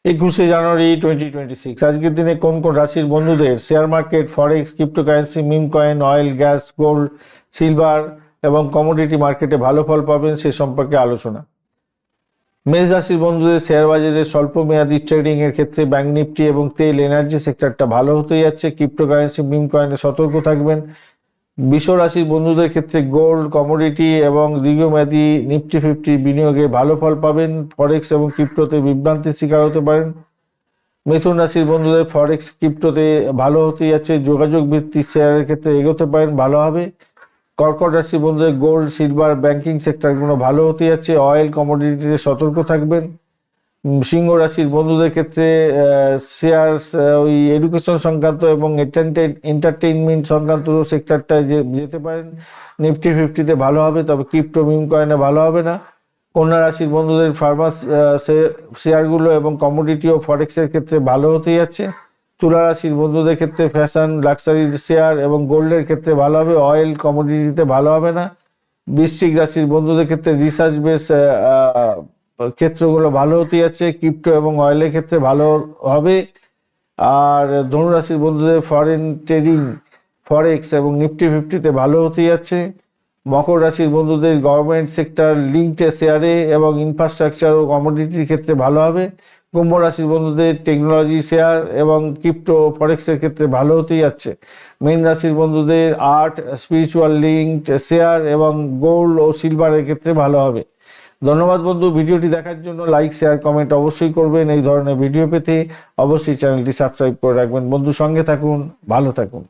21 জানুয়ারি 2026 আজকের দিনে কোন কোন রাশির বন্ধুদের share market, forex, cryptocurrency, meme coin, oil, gas, gold, silver এবং কমোডিটি মার্কেটে ভালো ফল পাবেন সে সম্পর্কে আলোচনা। মেষ রাশির বন্ধুদের শেয়ার বাজারে স্বল্প মেয়াদী ট্রেডিং এর ক্ষেত্রে ব্যাংক নিফটি এবং তেল এনার্জি সেক্টরটা ভালো হতে যাচ্ছে। ক্রিপ্টোকারেন্সি, মিম কয়েনে সতর্ক থাকবেন। বৃষ রাশির বন্ধুদের ক্ষেত্রে গোল্ড, কমোডিটি এবং দীর্ঘমেয়াদী নিফটি ফিফটি বিনিয়োগে ভালো ফল পাবেন। ফরেক্স এবং ক্রিপ্টোতে বিভ্রান্তির শিকার হতে পারেন। মিথুন রাশির বন্ধুদের ফরেক্স, ক্রিপ্টোতে ভালো হতে যাচ্ছে। যোগাযোগ ভিত্তিক শেয়ারের ক্ষেত্রে এগোতে পারেন, ভালো হবে। কর্কট রাশির বন্ধুদের গোল্ড, সিলভার, ব্যাংকিং সেক্টরগুলো ভালো হতে যাচ্ছে। অয়েল, কমোডিটিতে সতর্ক থাকবেন। সিংহ রাশির বন্ধুদের ক্ষেত্রে শেয়ার, ওই এডুকেশন সংক্রান্ত এবং এন্টারটেইনমেন্ট সংক্রান্ত সেক্টরটায় যেতে পারেন। নিফটি ফিফটিতে ভালো হবে, তবে ক্রিপ্টো, মিম কয়েনে ভালো হবে না। কন্যা রাশির বন্ধুদের ফার্মাস শেয়ারগুলো এবং কমোডিটি ও ফরেক্সের ক্ষেত্রে ভালো হতে যাচ্ছে। তুলা রাশির বন্ধুদের ক্ষেত্রে ফ্যাশন, লাক্সারি শেয়ার এবং গোল্ডের ক্ষেত্রে ভালো হবে। অয়েল, কমোডিটিতে ভালো হবে না। বৃশ্চিক রাশির বন্ধুদের ক্ষেত্রে রিসার্চ বেস ক্ষেত্রগুলো ভালো হতে যাচ্ছে। ক্রিপ্টো এবং অয়েলের ক্ষেত্রে ভালো হবে। আর ধনুরাশির বন্ধুদের ফরেন ট্রেডিং, ফরেক্স এবং নিফটি ফিফটিতে ভালো হতে যাচ্ছে। মকর রাশির বন্ধুদের গভর্নমেন্ট সেক্টর লিঙ্কড শেয়ারে এবং ইনফ্রাস্ট্রাকচার ও কমোডিটির ক্ষেত্রে ভালো হবে। কুম্ভ রাশির বন্ধুদের টেকনোলজি শেয়ার এবং ক্রিপ্টো, ফরেক্সের ক্ষেত্রে ভালো হতে যাচ্ছে। মীন রাশির বন্ধুদের আর্ট, স্পিরিচুয়াল লিঙ্কড শেয়ার এবং গোল্ড ও সিলভারের ক্ষেত্রে ভালো হবে। ধন্যবাদ বন্ধু, ভিডিওটি দেখার জন্য। লাইক, শেয়ার, কমেন্ট অবশ্যই করবেন। এই ধরনের ভিডিও পেতে অবশ্যই চ্যানেলটি সাবস্ক্রাইব করে রাখবেন। বন্ধু, সঙ্গে থাকুন, ভালো থাকুন।